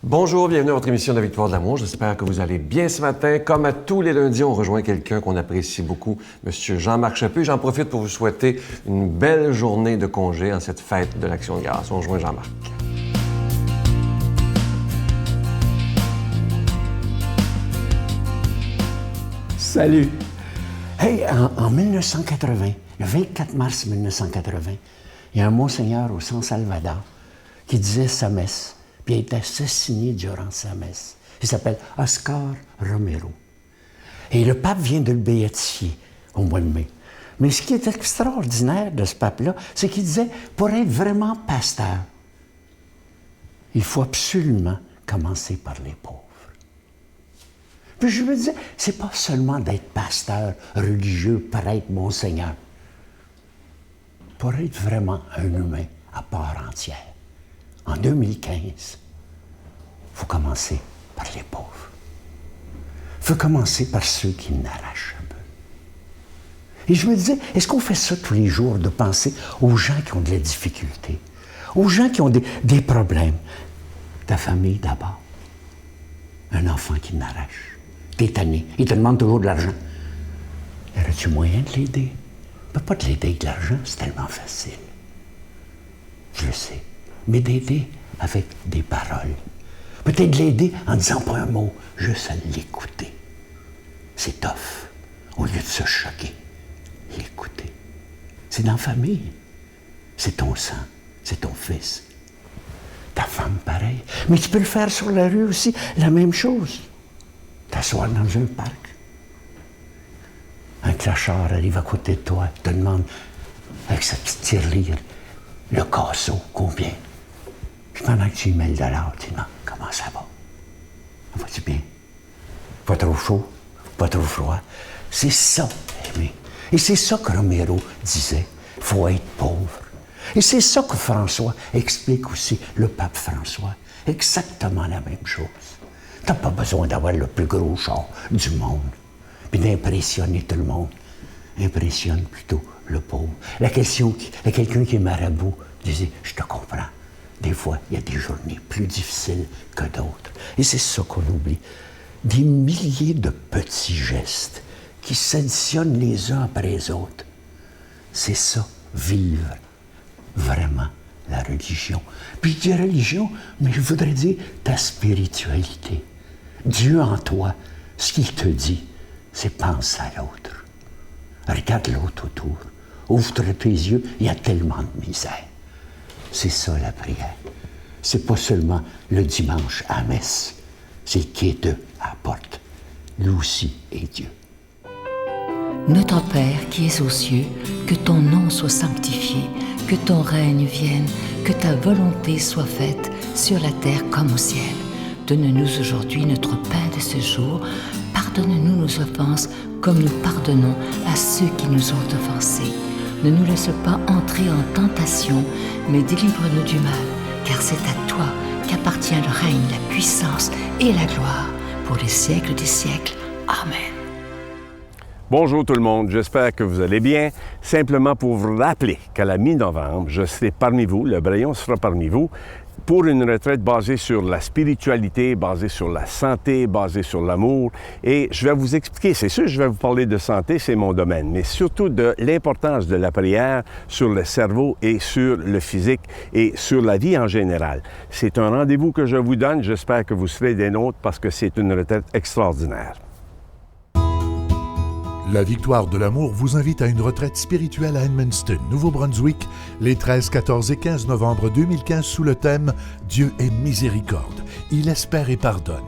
Bonjour, bienvenue à votre émission de la Victoire de l'amour. J'espère que vous allez bien ce matin. Comme à tous les lundis, on rejoint quelqu'un qu'on apprécie beaucoup, M. Jean-Marc Chaput. J'en profite pour vous souhaiter une belle journée de congé en cette fête de l'Action de grâce. On rejoint Jean-Marc. Salut! Hey, en 1980, le 24 mars 1980, il y a un monseigneur au San Salvador qui disait sa messe, puis il a été assassiné durant sa messe. Il s'appelle Oscar Romero. Et le pape vient de le béatifier au mois de mai. Mais ce qui est extraordinaire de ce pape-là, c'est qu'il disait, pour être vraiment pasteur, il faut absolument commencer par les pauvres. Puis je me disais, c'est pas seulement d'être pasteur, religieux, prêtre, monseigneur. Pour être vraiment un humain à part entière, en 2015, il faut commencer par les pauvres. Il faut commencer par ceux qui n'arrachent un peu. Et je me disais, est-ce qu'on fait ça tous les jours, de penser aux gens qui ont de la difficulté, aux gens qui ont des problèmes? Ta famille d'abord. Un enfant qui n'arrache. T'es tanné, il te demande toujours de l'argent. Y aurait-tu moyen de l'aider? On ne peut pas te l'aider avec de l'argent, c'est tellement facile. Je le sais. Mais d'aider avec des paroles. Peut-être de l'aider en disant pas un mot, juste à l'écouter. C'est tough. Au lieu de se choquer, l'écouter. C'est dans la famille. C'est ton sang, c'est ton fils. Ta femme, pareil. Mais tu peux le faire sur la rue aussi, la même chose. T'asseoir dans un parc. Un clochard arrive à côté de toi, te demande, avec sa petite tirelire, le casseau, combien? Puis pendant que tu lui mets le dollar, tu demandes, comment ça va? Va-tu bien? Pas trop chaud? Pas trop froid? C'est ça, aimer. Et c'est ça que Romero disait, il faut être pauvre. Et c'est ça que François explique aussi, le pape François. Exactement la même chose. T'as pas besoin d'avoir le plus gros char du monde, puis d'impressionner tout le monde. Impressionne plutôt le pauvre. Quelqu'un qui est marabout disait, je te comprends. Des fois, il y a des journées plus difficiles que d'autres. Et c'est ça qu'on oublie. Des milliers de petits gestes qui s'additionnent les uns après les autres. C'est ça, vivre vraiment la religion. Puis je dis religion, mais je voudrais dire ta spiritualité. Dieu en toi, ce qu'il te dit, c'est pense à l'autre. Regarde l'autre autour. Ouvre tes yeux, il y a tellement de misère. C'est ça la prière. C'est pas seulement le dimanche à messe. C'est le quai de à la porte. Lui aussi est Dieu. Notre Père qui es aux cieux, que ton nom soit sanctifié, que ton règne vienne, que ta volonté soit faite sur la terre comme au ciel. Donne-nous aujourd'hui notre pain de ce jour. Pardonne-nous nos offenses comme nous pardonnons à ceux qui nous ont offensés. Ne nous laisse pas entrer en tentation, mais délivre-nous du mal, car c'est à toi qu'appartient le règne, la puissance et la gloire pour les siècles des siècles. Amen. Bonjour tout le monde, j'espère que vous allez bien. Simplement pour vous rappeler qu'à la mi-novembre, je serai parmi vous, le Braillon sera parmi vous, pour une retraite basée sur la spiritualité, basée sur la santé, basée sur l'amour. Et je vais vous expliquer, c'est sûr, je vais vous parler de santé, c'est mon domaine, mais surtout de l'importance de la prière sur le cerveau et sur le physique et sur la vie en général. C'est un rendez-vous que je vous donne, j'espère que vous serez des nôtres parce que c'est une retraite extraordinaire. La Victoire de l'amour vous invite à une retraite spirituelle à Edmundston, Nouveau-Brunswick, les 13, 14 et 15 novembre 2015 sous le thème « Dieu est miséricorde, il espère et pardonne ».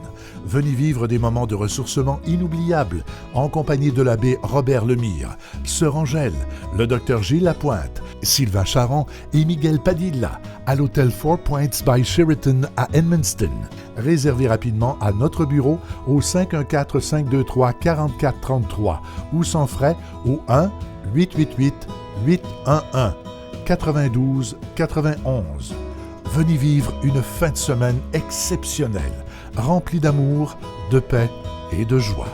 Venez vivre des moments de ressourcement inoubliables en compagnie de l'abbé Robert Lemire, sœur Angèle, le docteur Gilles Lapointe, Sylvain Charon et Miguel Padilla à l'hôtel Four Points by Sheraton à Edmundston. Réservez rapidement à notre bureau au 514-523-4433 ou sans frais au 1-888-811-92-91. Venez vivre une fin de semaine exceptionnelle, remplie d'amour, de paix et de joie.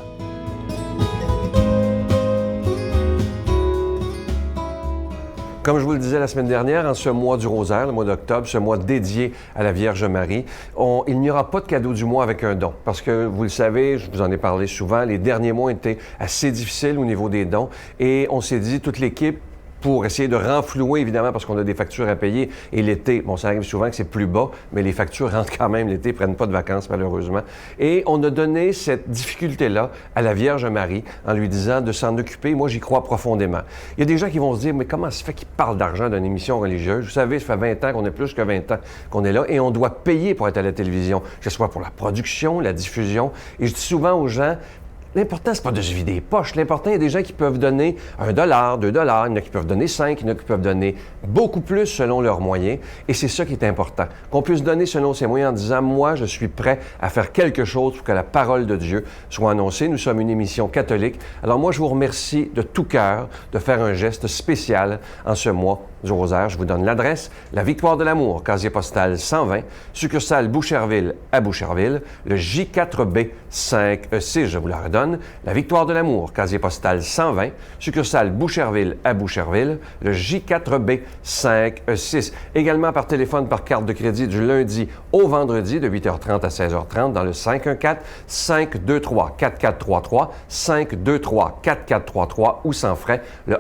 Comme je vous le disais la semaine dernière, en ce mois du rosaire, le mois d'octobre, ce mois dédié à la Vierge Marie, il n'y aura pas de cadeau du mois avec un don. Parce que, vous le savez, je vous en ai parlé souvent, les derniers mois étaient assez difficiles au niveau des dons. Et on s'est dit, toute l'équipe, pour essayer de renflouer, évidemment, parce qu'on a des factures à payer. Et l'été, bon, ça arrive souvent que c'est plus bas, mais les factures rentrent quand même l'été, prennent pas de vacances, malheureusement. Et on a donné cette difficulté-là à la Vierge Marie en lui disant de s'en occuper. Moi, j'y crois profondément. Il y a des gens qui vont se dire, mais comment ça se fait qu'ils parlent d'argent d'une émission religieuse? Vous savez, ça fait 20 ans qu'on est plus que 20 ans qu'on est là et on doit payer pour être à la télévision, que ce soit pour la production, la diffusion. Et je dis souvent aux gens, l'important, c'est pas de se vider les poches. L'important, il y a des gens qui peuvent donner $1, $2, il y en a qui peuvent donner 5, il y en a qui peuvent donner beaucoup plus selon leurs moyens. Et c'est ça qui est important. Qu'on puisse donner selon ses moyens en disant, moi, je suis prêt à faire quelque chose pour que la parole de Dieu soit annoncée. Nous sommes une émission catholique. Alors moi, je vous remercie de tout cœur de faire un geste spécial en ce mois du rosaire. Je vous donne l'adresse, la Victoire de l'Amour, casier postal 120, succursale Boucherville à Boucherville, le J4B 5E6, je vous la redonne. La Victoire de l'Amour, casier postal 120, succursale Boucherville à Boucherville, le J4B 5E6. Également par téléphone, par carte de crédit du lundi au vendredi de 8h30 à 16h30 dans le 514-523-4433, 523-4433 ou sans frais, le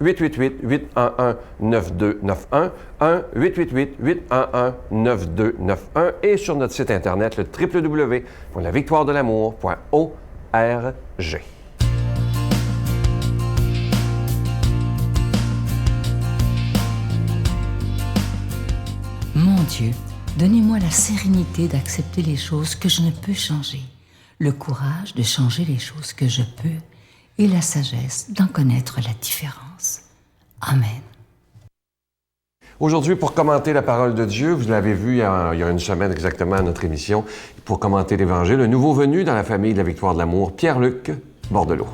1-888-811-9291, 1-888-811-9291 et sur notre site Internet, le www.lavictoiredelamour.org. Mon Dieu, donnez-moi la sérénité d'accepter les choses que je ne peux changer, le courage de changer les choses que je peux et la sagesse d'en connaître la différence. Amen. Aujourd'hui, pour commenter la parole de Dieu, vous l'avez vu il y a une semaine exactement à notre émission, pour commenter l'Évangile, un nouveau venu dans la famille de la Victoire de l'Amour, Pierre-Luc Bordelot.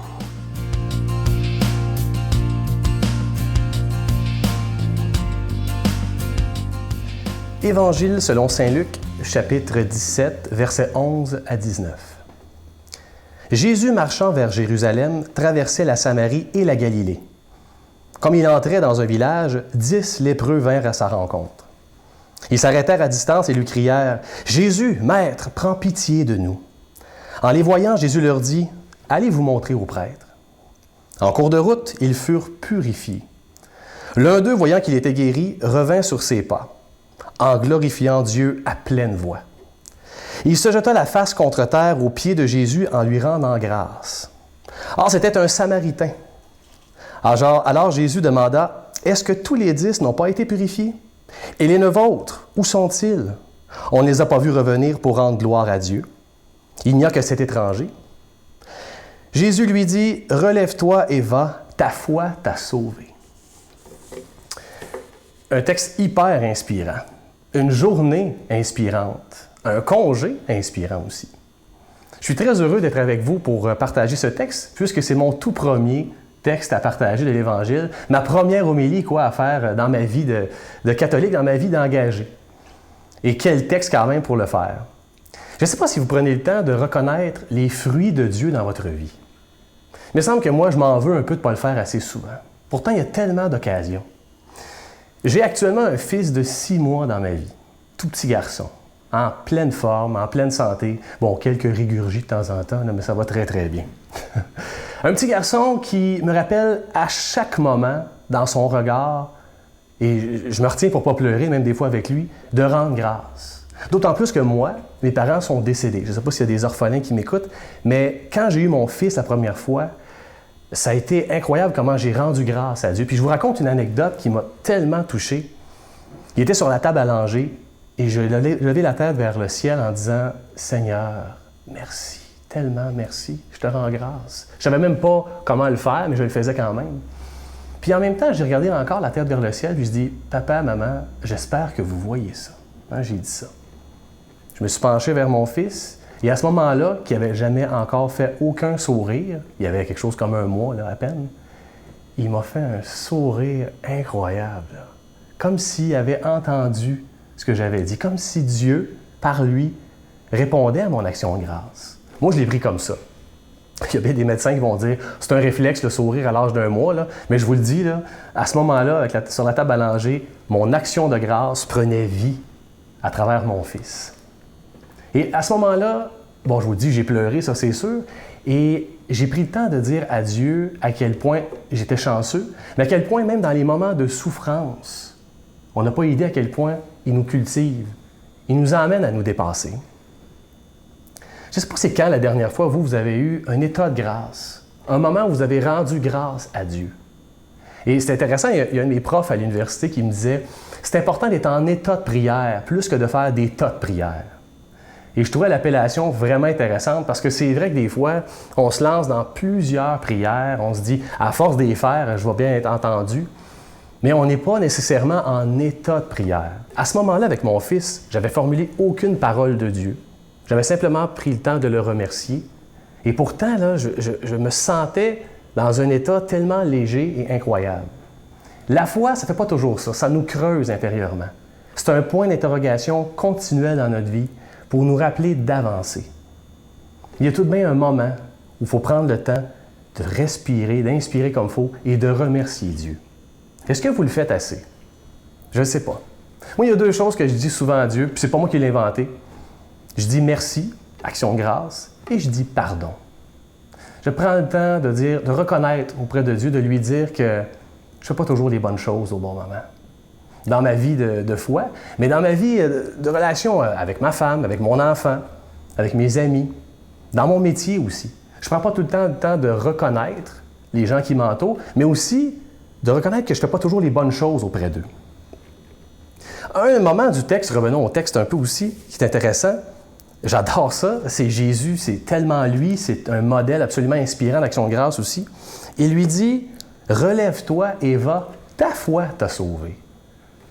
Évangile selon saint Luc, chapitre 17, versets 11 à 19. Jésus, marchant vers Jérusalem, traversait la Samarie et la Galilée. Comme il entrait dans un village, 10 lépreux vinrent à sa rencontre. Ils s'arrêtèrent à distance et lui crièrent « Jésus, Maître, prends pitié de nous. » En les voyant, Jésus leur dit « Allez vous montrer au prêtre. » En cours de route, ils furent purifiés. L'un d'eux, voyant qu'il était guéri, revint sur ses pas, en glorifiant Dieu à pleine voix. Il se jeta la face contre terre aux pieds de Jésus en lui rendant grâce. Or, c'était un Samaritain. Alors Jésus demanda, « Est-ce que tous les 10 n'ont pas été purifiés? Et les 9 autres, où sont-ils? On ne les a pas vus revenir pour rendre gloire à Dieu. Il n'y a que cet étranger. » Jésus lui dit, « Relève-toi et va, ta foi t'a sauvé. » Un texte hyper inspirant, une journée inspirante, un congé inspirant aussi. Je suis très heureux d'être avec vous pour partager ce texte, puisque c'est mon tout premier texte à partager de l'Évangile, ma première homélie à faire dans ma vie de catholique, dans ma vie d'engagé. Et quel texte quand même pour le faire. Je ne sais pas si vous prenez le temps de reconnaître les fruits de Dieu dans votre vie. Il me semble que moi, je m'en veux un peu de ne pas le faire assez souvent. Pourtant, il y a tellement d'occasions. J'ai actuellement un fils de 6 mois dans ma vie, tout petit garçon, en pleine forme, en pleine santé. Bon, quelques régurgies de temps en temps, mais ça va très, très bien. Un petit garçon qui me rappelle à chaque moment, dans son regard, et je me retiens pour ne pas pleurer, même des fois avec lui, de rendre grâce. D'autant plus que moi, mes parents sont décédés. Je ne sais pas s'il y a des orphelins qui m'écoutent, mais quand j'ai eu mon fils la première fois, ça a été incroyable comment j'ai rendu grâce à Dieu. Puis je vous raconte une anecdote qui m'a tellement touché. Il était sur la table à langer et je levai la tête vers le ciel en disant « Seigneur, merci, tellement merci, je te rends grâce. » Je ne savais même pas comment le faire, mais je le faisais quand même. Puis en même temps, j'ai regardé encore la tête vers le ciel puis je dis « Papa, maman, j'espère que vous voyez ça. » J'ai dit ça. Je me suis penché vers mon fils. Et à ce moment-là, qui n'avait jamais encore fait aucun sourire, il y avait quelque chose comme un mois là, à peine, il m'a fait un sourire incroyable. Là. Comme s'il avait entendu ce que j'avais dit, comme si Dieu, par lui, répondait à mon action de grâce. Moi, je l'ai pris comme ça. Il y a bien des médecins qui vont dire « c'est un réflexe, le sourire à l'âge d'1 mois », là. Mais je vous le dis, là, à ce moment-là, sur la table à langer, mon action de grâce prenait vie à travers mon fils. Et à ce moment-là, bon, je vous le dis, j'ai pleuré, ça c'est sûr, et j'ai pris le temps de dire à Dieu à quel point j'étais chanceux, mais à quel point même dans les moments de souffrance, on n'a pas idée à quel point il nous cultive, il nous emmène à nous dépasser. Je ne sais pas c'est quand la dernière fois, vous avez eu un état de grâce, un moment où vous avez rendu grâce à Dieu. Et c'est intéressant, il y a un de mes profs à l'université qui me disait « c'est important d'être en état de prière plus que de faire des tas de prières ». Et je trouvais l'appellation vraiment intéressante parce que c'est vrai que des fois, on se lance dans plusieurs prières, on se dit « à force d'y faire, je vais bien être entendu », mais on n'est pas nécessairement en état de prière. À ce moment-là, avec mon fils, j'avais formulé aucune parole de Dieu. J'avais simplement pris le temps de le remercier. Et pourtant, là, je me sentais dans un état tellement léger et incroyable. La foi, ça ne fait pas toujours ça. Ça nous creuse intérieurement. C'est un point d'interrogation continuel dans notre vie pour nous rappeler d'avancer. Il y a tout de même un moment où il faut prendre le temps de respirer, d'inspirer comme il faut et de remercier Dieu. Est-ce que vous le faites assez? Je ne sais pas. Moi, il y a 2 choses que je dis souvent à Dieu, puis c'est pas moi qui l'ai inventé. Je dis merci, action de grâce, et je dis pardon. Je prends le temps de reconnaître auprès de Dieu, de lui dire que je ne fais pas toujours les bonnes choses au bon moment. Dans ma vie de foi, mais dans ma vie de relation avec ma femme, avec mon enfant, avec mes amis, dans mon métier aussi. Je ne prends pas tout le temps de reconnaître les gens qui m'entourent, mais aussi de reconnaître que je ne fais pas toujours les bonnes choses auprès d'eux. Un moment du texte, revenons au texte un peu aussi, qui est intéressant, j'adore ça, c'est Jésus, c'est tellement lui, c'est un modèle absolument inspirant d'Action de grâce aussi. Il lui dit « Relève-toi et va, ta foi t'a sauvé ».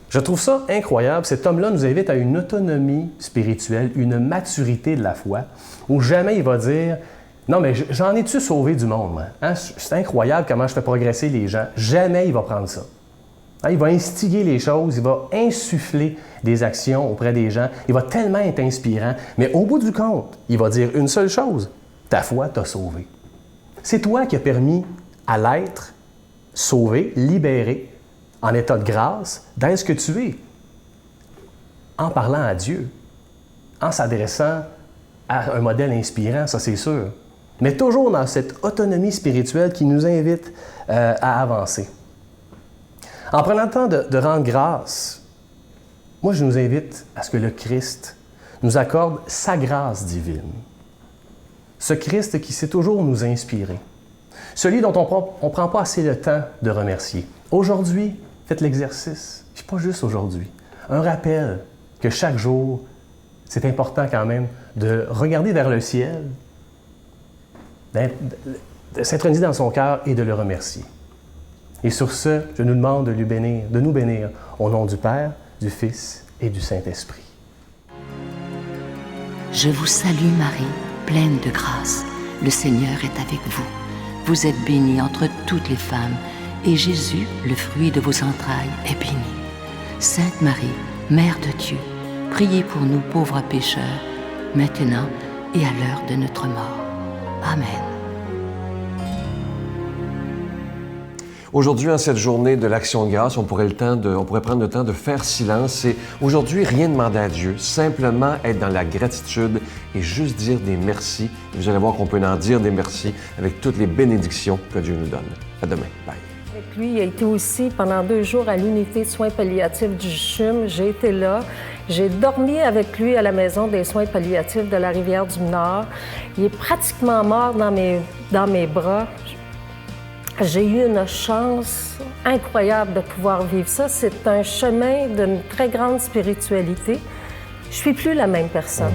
Je trouve ça incroyable. Cet homme-là nous invite à une autonomie spirituelle, une maturité de la foi, où jamais il va dire « Non, mais j'en ai-tu sauvé du monde? Hein? C'est incroyable comment je fais progresser les gens. » Jamais il va prendre ça. Hein? Il va instiguer les choses, il va insuffler des actions auprès des gens. Il va tellement être inspirant. Mais au bout du compte, il va dire une seule chose. Ta foi t'a sauvé. C'est toi qui as permis à l'être sauvé, libéré, en état de grâce, d'être ce que tu es, en parlant à Dieu, en s'adressant à un modèle inspirant, ça c'est sûr, mais toujours dans cette autonomie spirituelle qui nous invite à avancer. En prenant le temps de rendre grâce, moi je nous invite à ce que le Christ nous accorde sa grâce divine. Ce Christ qui sait toujours nous inspirer. Celui dont on ne prend pas assez le temps de remercier. Aujourd'hui, faites l'exercice, puis pas juste aujourd'hui. Un rappel que chaque jour, c'est important quand même de regarder vers le ciel, de s'introniser dans son cœur et de le remercier. Et sur ce, je nous demande de nous bénir au nom du Père, du Fils et du Saint-Esprit. Je vous salue Marie, pleine de grâce. Le Seigneur est avec vous. Vous êtes bénie entre toutes les femmes, et Jésus, le fruit de vos entrailles, est béni. Sainte Marie, Mère de Dieu, priez pour nous pauvres pécheurs, maintenant et à l'heure de notre mort. Amen. Aujourd'hui, en cette journée de l'Action de grâce, on pourrait prendre le temps de faire silence et aujourd'hui, rien demander à Dieu, simplement être dans la gratitude et juste dire des merci. Et vous allez voir qu'on peut en dire des merci avec toutes les bénédictions que Dieu nous donne. À demain. Bye. Avec lui, il a été aussi pendant 2 jours à l'unité de soins palliatifs du CHUM. J'ai été là. J'ai dormi avec lui à la maison des soins palliatifs de la Rivière-du-Nord. Il est pratiquement mort dans mes bras. J'ai eu une chance incroyable de pouvoir vivre ça. C'est un chemin d'une très grande spiritualité. Je ne suis plus la même personne.